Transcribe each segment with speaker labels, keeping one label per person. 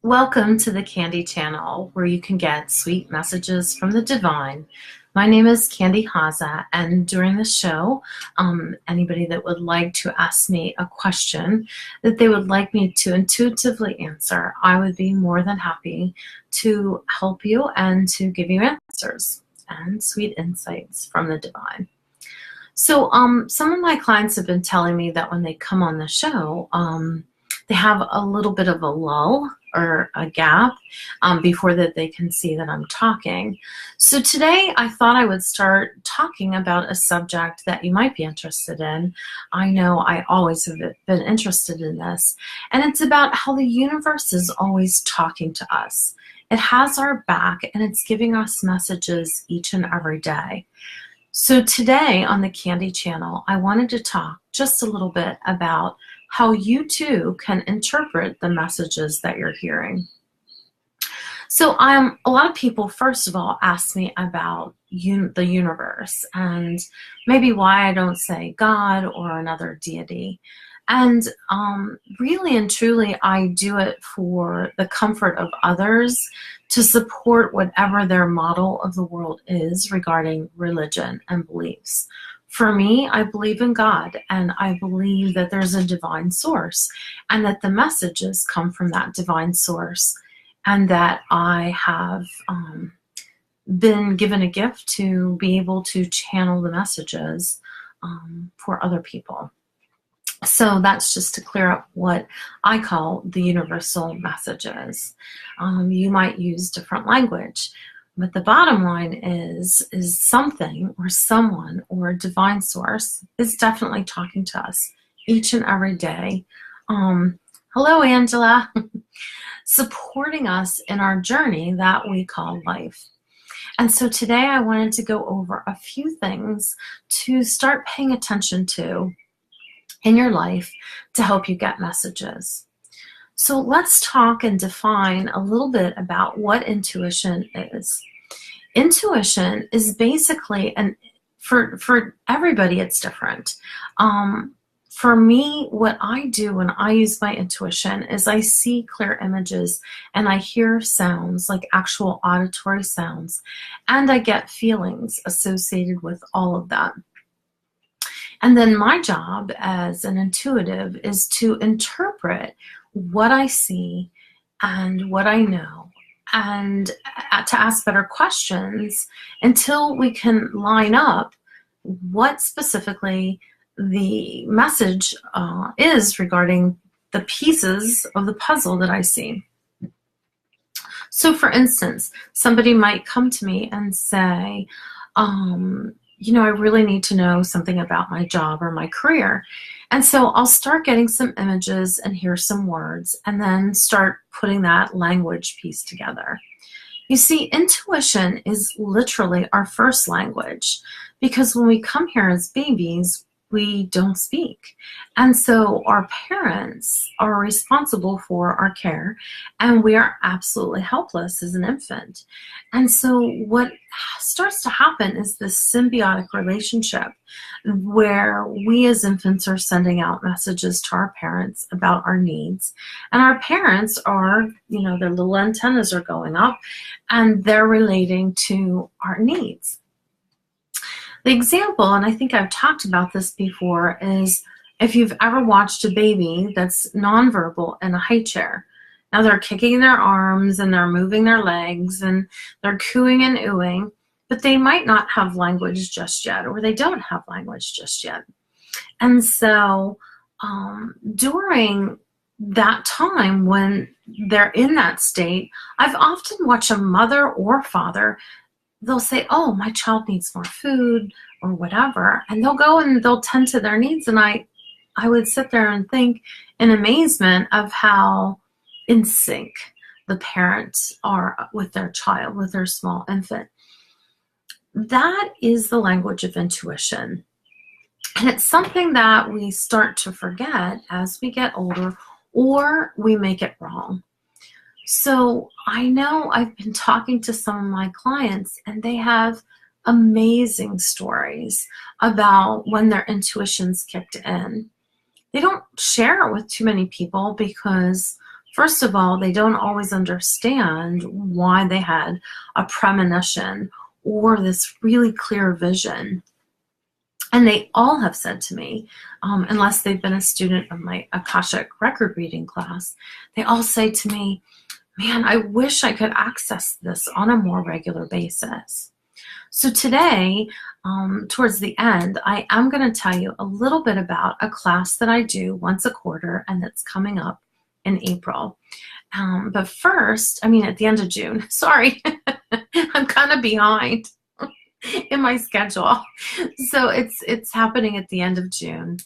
Speaker 1: Welcome to the Candy Channel, where you can get sweet messages from the divine. My name is Candy Haza, and during the show, anybody that would like to ask me a question that they would like me to intuitively answer, I would be more than happy to help you and to give you answers and sweet insights from the divine. So some of my clients have been telling me that when they come on the show, they have a little bit of a lull or a gap before that they can see that I'm talking. So today I thought I would start talking about a subject that you might be interested in. I know I always have been interested in this, and it's about how the universe is always talking to us. It has our back, and it's giving us messages each and every day. So today on the Candy Channel, I wanted to talk just a little bit about how you too can interpret the messages that you're hearing. So a lot of people, first of all, ask me about the universe and maybe why I don't say God or another deity. And really and truly, I do it for the comfort of others, to support whatever their model of the world is regarding religion and beliefs. For me, I believe in God, and I believe that there's a divine source, and that the messages come from that divine source, and that I have been given a gift to be able to channel the messages for other people. So that's just to clear up what I call the universal messages. You might use different language, but the bottom line is something or someone or a divine source is definitely talking to us each and every day. Hello, Angela. Supporting us in our journey that we call life. And so today I wanted to go over a few things to start paying attention to in your life to help you get messages. So let's talk and define a little bit about what intuition is. Intuition is basically, and for everybody it's different. For me, what I do when I use my intuition is I see clear images and I hear sounds, like actual auditory sounds, and I get feelings associated with all of that. And then my job as an intuitive is to interpret what I see and what I know, and to ask better questions until we can line up what specifically the message is regarding the pieces of the puzzle that I see. So for instance, somebody might come to me and say, I really need to know something about my job or my career. And so I'll start getting some images and hear some words, and then start putting that language piece together. You see, intuition is literally our first language, because when we come here as babies, we don't speak. And so our parents are responsible for our care, and we are absolutely helpless as an infant. And so what starts to happen is this symbiotic relationship where we as infants are sending out messages to our parents about our needs. And our parents are, their little antennas are going up, and they're relating to our needs. The example, and I think I've talked about this before, is if you've ever watched a baby that's nonverbal in a high chair. Now they're kicking their arms and they're moving their legs and they're cooing and oohing, but they might not have language just yet, or they don't have language just yet. And so during that time when they're in that state, I've often watched a mother or father, they'll say, oh, my child needs more food or whatever, and they'll go and they'll tend to their needs. And I would sit there and think in amazement of how in sync the parents are with their child, with their small infant. That is the language of intuition. And it's something that we start to forget as we get older, or we make it wrong. So I know I've been talking to some of my clients, and they have amazing stories about when their intuitions kicked in. They don't share it with too many people because First of all, they don't always understand why they had a premonition or this really clear vision. And they all have said to me, unless they've been a student of my Akashic record reading class, they all say to me, man, I wish I could access this on a more regular basis. So today, towards the end, I am going to tell you a little bit about a class that I do once a quarter and that's coming up in April. But first, I mean at the end of June, sorry, I'm kind of behind in my schedule. So it's happening at the end of June,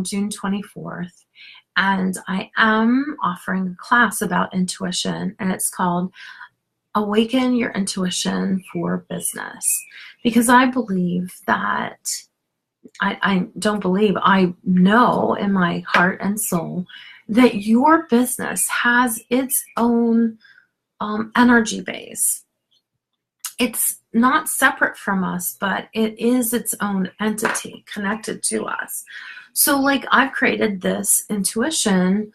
Speaker 1: June 24th. And I am offering a class about intuition, and it's called Awaken Your Intuition for Business. Because I believe that, I don't believe, I know in my heart and soul that your business has its own energy base. It's not separate from us, but it is its own entity connected to us. So like I've created this intuition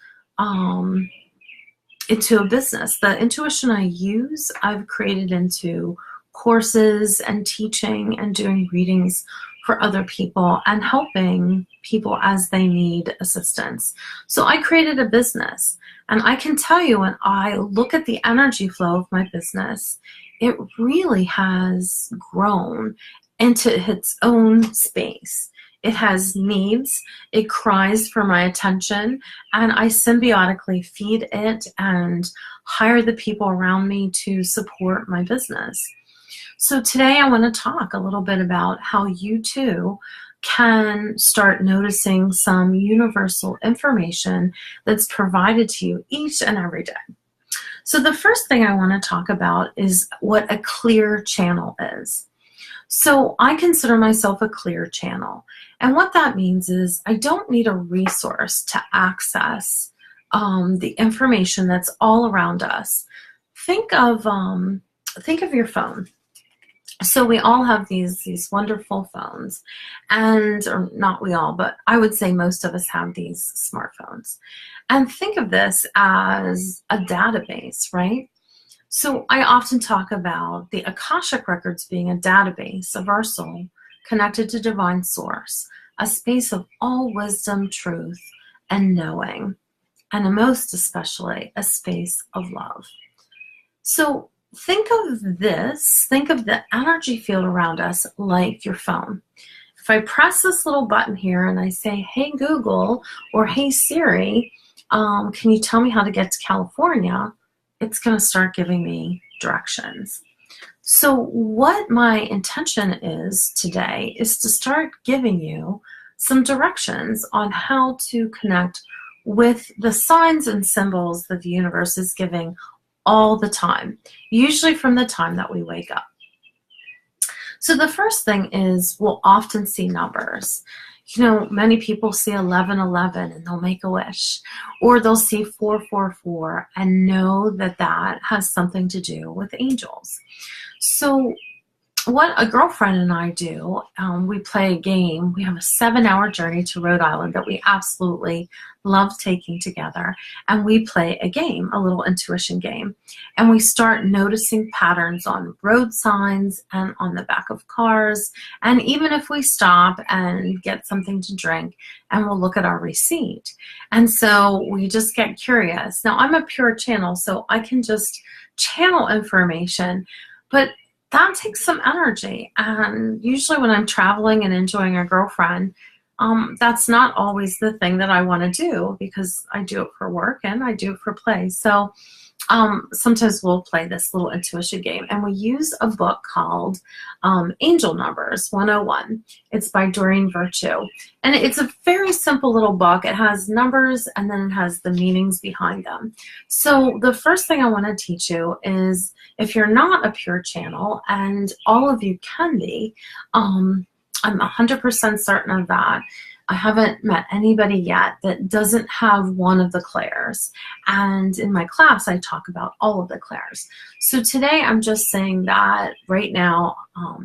Speaker 1: into a business. The intuition I use, I've created into courses and teaching and doing readings for other people and helping people as they need assistance. So I created a business, and I can tell you when I look at the energy flow of my business, it really has grown into its own space. It has needs, it cries for my attention, and I symbiotically feed it and hire the people around me to support my business. So today I want to talk a little bit about how you too can start noticing some universal information that's provided to you each and every day. So the first thing I want to talk about is what a clear channel is. So I consider myself a clear channel. And what that means is I don't need a resource to access the information that's all around us. Think of your phone. So we all have these wonderful phones, and or not we all, but I would say most of us have these smartphones. And think of this as a database, right? So I often talk about the Akashic records being a database of our soul connected to divine source, a space of all wisdom, truth, and knowing, and most especially a space of love. So think of the energy field around us like your phone. If I press this little button here and I say, hey Google, or hey Siri, can you tell me how to get to California? It's going to start giving me directions. So what my intention is today is to start giving you some directions on how to connect with the signs and symbols that the universe is giving all the time, usually from the time that we wake up. So the first thing is we'll often see numbers. You know, many people see 1111 and they'll make a wish, or they'll see 444 and know that that has something to do with angels. So what a girlfriend and I do, we play a game. We have a 7-hour journey to Rhode Island that we absolutely love taking together. And we play a game, a little intuition game. And we start noticing patterns on road signs and on the back of cars. And even if we stop and get something to drink, and we'll look at our receipt. And so we just get curious. Now, I'm a pure channel, so I can just channel information, but that takes some energy. And usually when I'm traveling and enjoying a girlfriend, that's not always the thing that I want to do, because I do it for work and I do it for play. So sometimes we'll play this little intuition game, and we use a book called Angel Numbers 101. It's by Doreen Virtue. And it's a very simple little book. It has numbers and then it has the meanings behind them. So the first thing I want to teach you is, if you're not a pure channel, and all of you can be, I'm 100% certain of that. I haven't met anybody yet that doesn't have one of the clairs. And in my class, I talk about all of the clairs. So today I'm just saying that right now,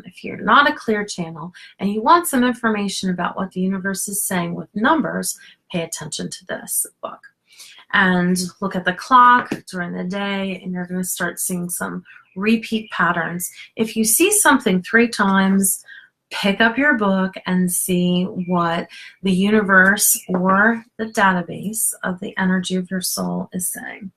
Speaker 1: if you're not a clear channel and you want some information about what the universe is saying with numbers, pay attention to this book. and look at the clock during the day, and you're going to start seeing some repeat patterns. If you see something 3 times, pick up your book and see what the universe or the database of the energy of your soul is saying.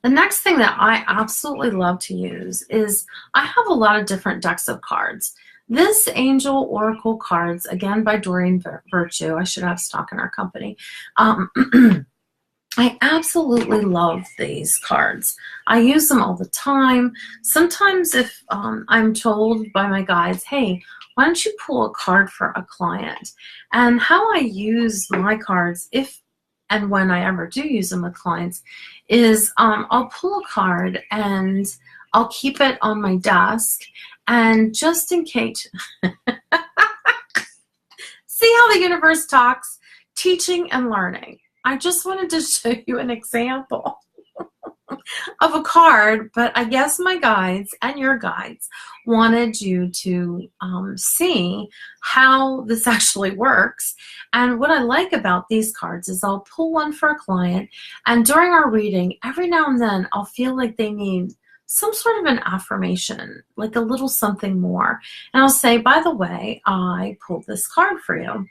Speaker 1: The next thing that I absolutely love to use is I have a lot of different decks of cards. This Angel Oracle cards, again by Doreen Virtue, I should have stock in our company. I absolutely love these cards. I use them all the time. Sometimes if I'm told by my guides, hey, why don't you pull a card for a client? And how I use my cards, if and when I ever do use them with clients, is I'll pull a card and I'll keep it on my desk, and just in case, see how the universe talks, teaching and learning. I just wanted to show you an example of a card, but I guess my guides and your guides wanted you to see how this actually works. And what I like about these cards is I'll pull one for a client, and during our reading, every now and then I'll feel like they need some sort of an affirmation, like a little something more. And I'll say, by the way, I pulled this card for you.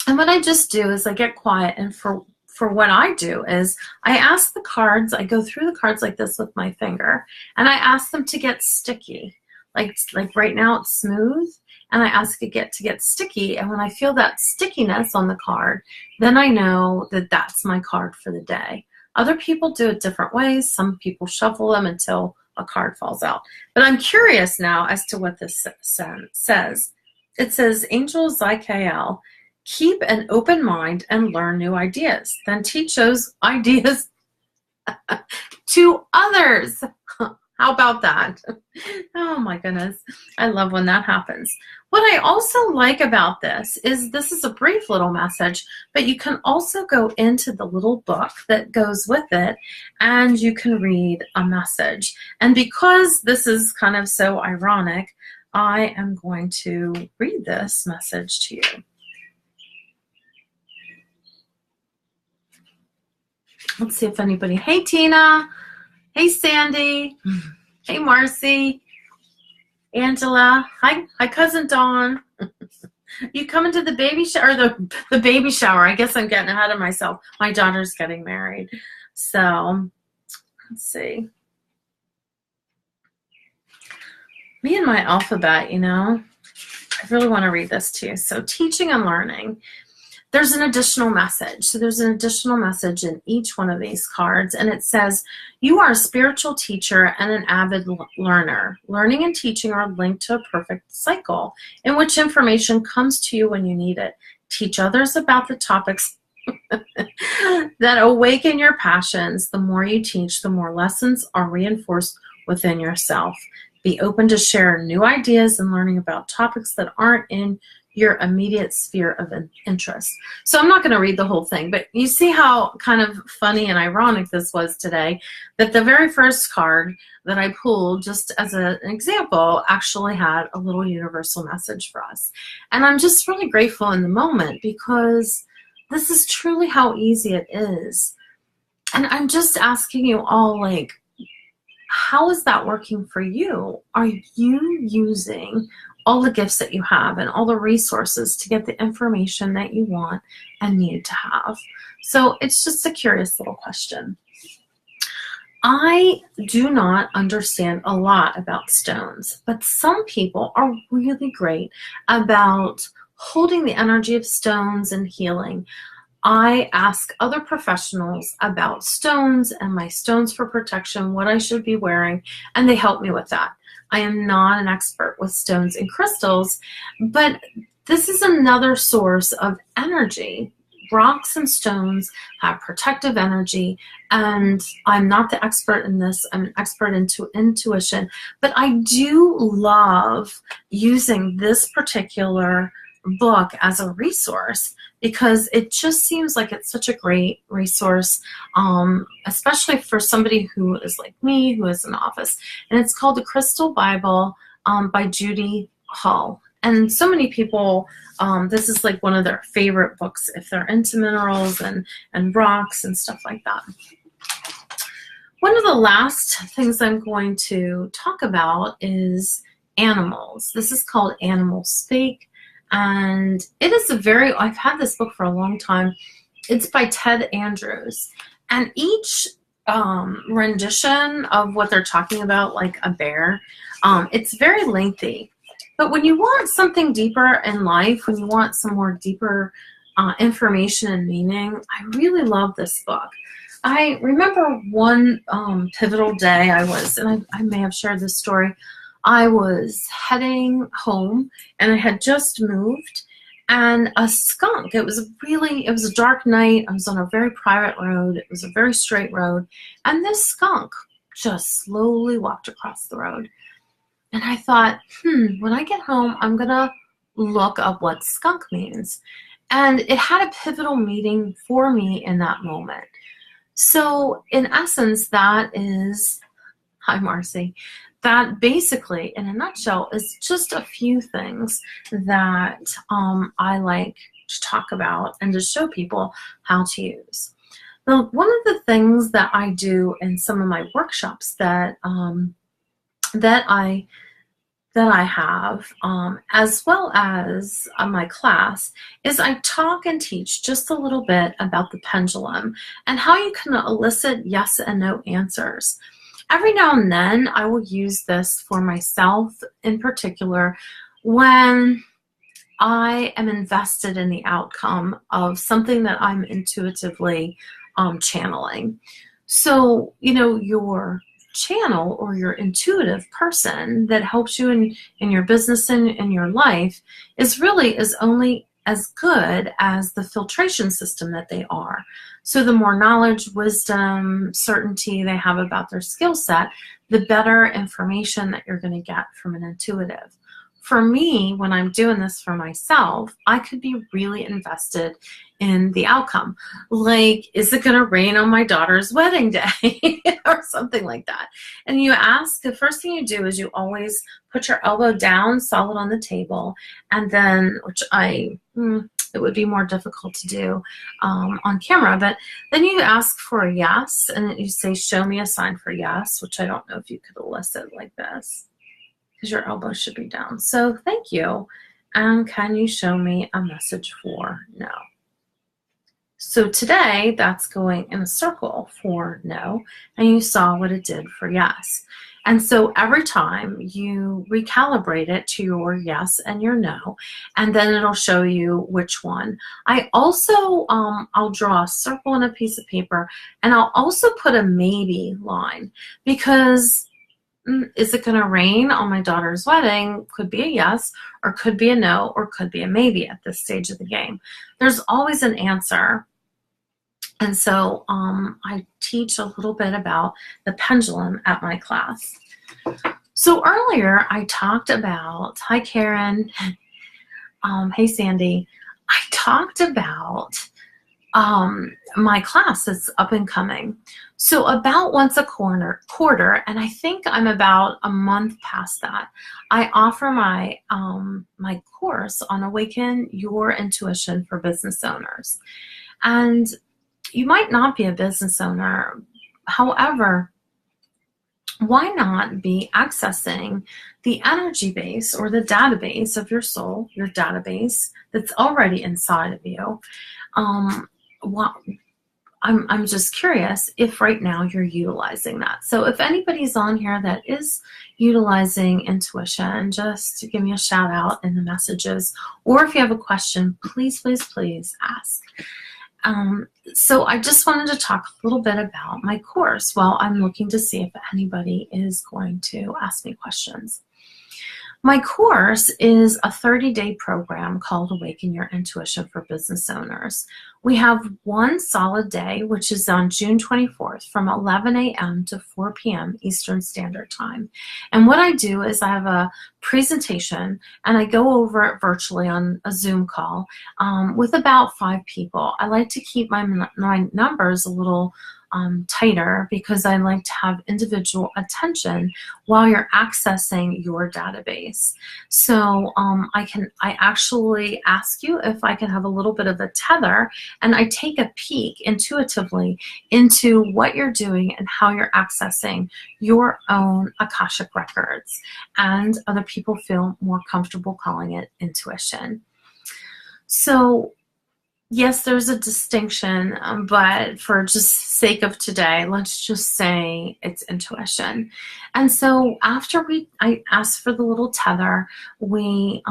Speaker 1: And what I just do is I get quiet, and for what I do is I ask the cards, I go through the cards like this with my finger, and I ask them to get sticky. Like right now it's smooth, and I ask it to get sticky, and when I feel that stickiness on the card, then I know that that's my card for the day. Other people do it different ways. Some people shuffle them until a card falls out. But I'm curious now as to what this says. It says, Angel ZKL, keep an open mind and learn new ideas. Then teach those ideas to others. How about that? Oh my goodness. I love when that happens. What I also like about this is a brief little message, but you can also go into the little book that goes with it, and you can read a message. And because this is kind of so ironic, I am going to read this message to you. Let's see if anybody, hey Tina, hey Sandy, hey Marcy, Angela, hi cousin Dawn. You coming to the baby shower, the baby shower? I guess I'm getting ahead of myself. My daughter's getting married. So let's see. Me and my alphabet, you know, I really want to read this to you. So teaching and learning. There's an additional message. So there's an additional message in each one of these cards, and it says, you are a spiritual teacher and an avid learner. Learning and teaching are linked to a perfect cycle in which information comes to you when you need it. Teach others about the topics that awaken your passions. The more you teach, the more lessons are reinforced within yourself. Be open to share new ideas and learning about topics that aren't in your immediate sphere of interest. So I'm not going to read the whole thing, but you see how kind of funny and ironic this was today, that the very first card that I pulled, just as an example, actually had a little universal message for us. And I'm just really grateful in the moment, because this is truly how easy it is. And I'm just asking you all, like, how is that working for you? Are you using all the gifts that you have and all the resources to get the information that you want and need to have? So it's just a curious little question. I do not understand a lot about stones, but some people are really great about holding the energy of stones and healing. I ask other professionals about stones and my stones for protection, what I should be wearing, and they help me with that. I am not an expert with stones and crystals, but this is another source of energy. Rocks and stones have protective energy, and I'm not the expert in this. I'm an expert in intuition, but I do love using this particular book as a resource, because it just seems like it's such a great resource, especially for somebody who is like me, who is in office. And it's called The Crystal Bible by Judy Hull. And so many people, this is like one of their favorite books if they're into minerals and rocks and stuff like that. One of the last things I'm going to talk about is animals. This is called Animal Speak, and it is I've had this book for a long time. It's by Ted Andrews, and each rendition of what they're talking about, like a bear, it's very lengthy. But when you want something deeper in life, when you want some more deeper information and meaning, I really love this book. I remember one pivotal day and I may have shared this story, I was heading home and I had just moved, and a skunk, it was a dark night, I was on a very private road, it was a very straight road, and this skunk just slowly walked across the road. And I thought, when I get home, I'm gonna look up what skunk means. And it had a pivotal meaning for me in that moment. So in essence, that is, hi Marcy, that basically in a nutshell is just a few things that I like to talk about and to show people how to use. Now, one of the things that I do in some of my workshops that I have, as well as my class, is I talk and teach just a little bit about the pendulum and how you can elicit yes and no answers. Every now and then I will use this for myself in particular when I am invested in the outcome of something that I'm intuitively channeling. So, your channel or your intuitive person that helps you in your business and in your life is only as good as the filtration system that they are. So the more knowledge, wisdom, certainty they have about their skill set, the better information that you're going to get from an intuitive. For me, when I'm doing this for myself, I could be really invested in the outcome. Like, is it going to rain on my daughter's wedding day or something like that? And you ask, the first thing you do is you always put your elbow down solid on the table, and then, it would be more difficult to do on camera, but then you ask for a yes, and you say, show me a sign for yes, which I don't know if you could elicit like this, because your elbow should be down. So thank you. And can you show me a message for no? So today that's going in a circle for no, and you saw what it did for yes. And so every time you recalibrate it to your yes and your no, and then it'll show you which one. I also, I'll draw a circle on a piece of paper, and I'll also put a maybe line, because is it going to rain on my daughter's wedding? Could be a yes, or could be a no, or could be a maybe at this stage of the game. There's always an answer. And so I teach a little bit about the pendulum at my class. So earlier I talked about, hi Karen, hey Sandy, I talked about my class that's up and coming. So about once a quarter, and I think I'm about a month past that, I offer my my course on Awaken Your Intuition for business owners. And you might not be a business owner. However, why not be accessing the energy base or the database of your soul, your database that's already inside of you? I'm just curious if right now you're utilizing that. So if anybody's on here that is utilizing intuition, just give me a shout out in the messages. Or if you have a question, please, please, please ask. So I just wanted to talk a little bit about my course while I'm looking to see if anybody is going to ask me questions. My course is a 30-day program called Awaken Your Intuition for Business Owners. We have one solid day, which is on June 24th from 11 a.m. to 4 p.m. Eastern Standard Time. And what I do is I have a presentation, and I go over it virtually on a Zoom call with about 5 people. I like to keep my numbers a little tighter because I like to have individual attention while you're accessing your database. So I actually ask you if I can have a little bit of a tether, and I take a peek intuitively into what you're doing and how you're accessing your own Akashic records. And other people feel more comfortable calling it intuition. So yes, there's a distinction, but for just sake of today, let's just say it's intuition. And so after I ask for the little tether, we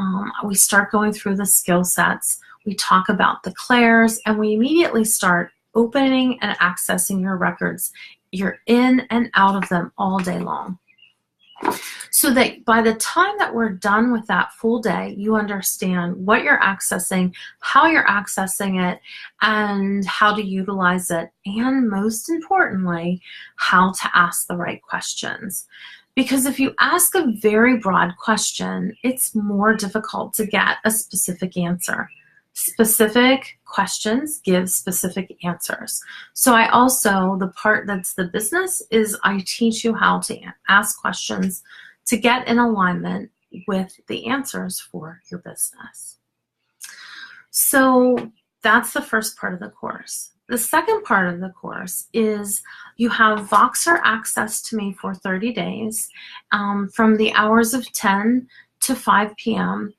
Speaker 1: start going through the skill sets. We talk about the clairs, and we immediately start opening and accessing your records. You're in and out of them all day long. So that by the time that we're done with that full day, you understand what you're accessing, how you're accessing it, and how to utilize it, and most importantly, how to ask the right questions. Because if you ask a very broad question, it's more difficult to get a specific answer. Specific questions give specific answers. So I also, the part that's the business is I teach you how to ask questions to get in alignment with the answers for your business. So that's the first part of the course. The second part of the course is you have Voxer access to me for 30 days from the hours of 10 to 5 p.m.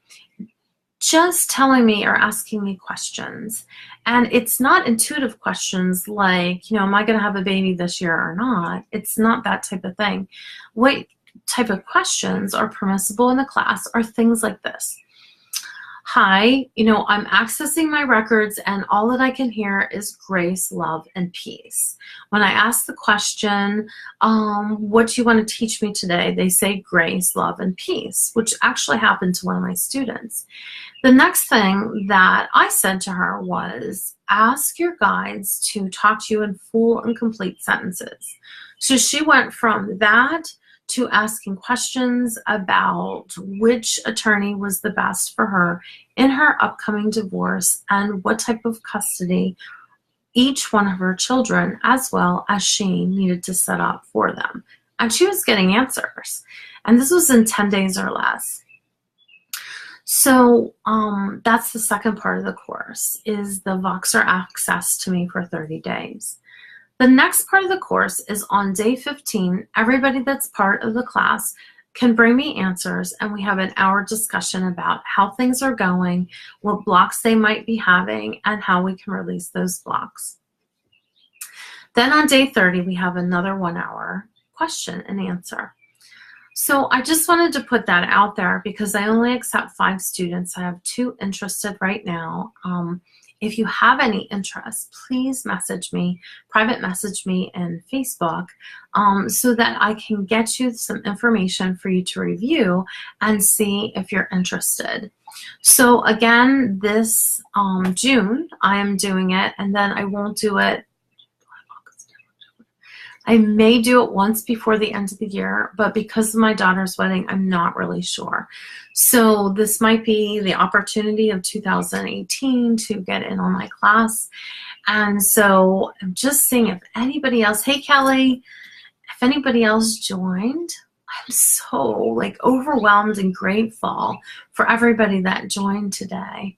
Speaker 1: just telling me or asking me questions. And it's not intuitive questions like, am I going to have a baby this year or not? It's not that type of thing. What type of questions are permissible in the class are things like this. Hi, I'm accessing my records and all that I can hear is grace, love, and peace. When I ask the question, what do you want to teach me today? They say grace, love, and peace, which actually happened to one of my students. The next thing that I said to her was, ask your guides to talk to you in full and complete sentences. So she went from that to asking questions about which attorney was the best for her in her upcoming divorce and what type of custody each one of her children, as well as she, needed to set up for them. And she was getting answers. And this was in 10 days or less. So that's the second part of the course, is the Voxer access to me for 30 days. The next part of the course is on day 15. Everybody that's part of the class can bring me answers, and we have an hour discussion about how things are going, what blocks they might be having, and how we can release those blocks. Then on day 30, we have another 1 hour question and answer. So I just wanted to put that out there because I only accept 5 students. I have 2 interested right now. If you have any interest, please message me, private message me in Facebook so that I can get you some information for you to review and see if you're interested. So again, this June, I am doing it, and then I won't do it. I may do it once before the end of the year, but because of my daughter's wedding, I'm not really sure. So this might be the opportunity of 2018 to get in on my class. And so I'm just seeing if anybody else, hey Kelly, if anybody else joined. I'm so overwhelmed and grateful for everybody that joined today.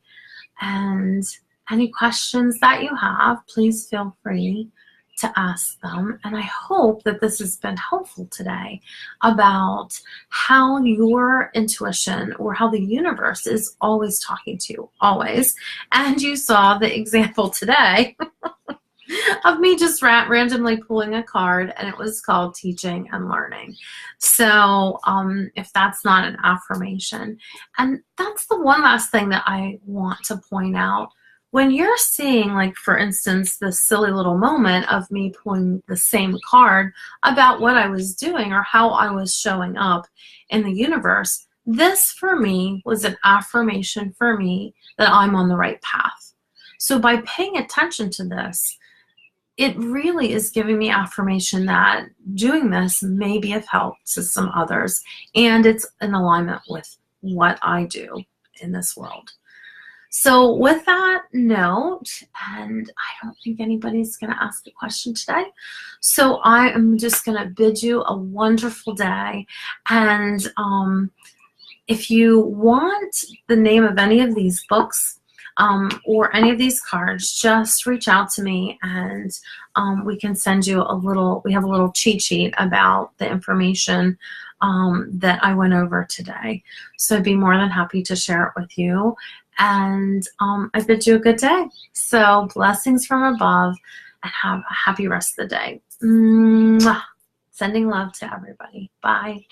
Speaker 1: And any questions that you have, please feel free to ask them. And I hope that this has been helpful today about how your intuition, or how the universe, is always talking to you, always. And you saw the example today of me just randomly pulling a card, and it was called Teaching and Learning. So if that's not an affirmation. And that's the one last thing that I want to point out. When you're seeing, for instance, this silly little moment of me pulling the same card about what I was doing or how I was showing up in the universe, this for me was an affirmation for me that I'm on the right path. So by paying attention to this, it really is giving me affirmation that doing this may be of help to some others, and it's in alignment with what I do in this world. So with that note, and I don't think anybody's going to ask a question today, so I am just going to bid you a wonderful day. And if you want the name of any of these books or any of these cards, just reach out to me, and we can send you we have a little cheat sheet about the information that I went over today. So I'd be more than happy to share it with you. And I bid you a good day. So blessings from above, and have a happy rest of the day. Mwah. Sending love to everybody. Bye.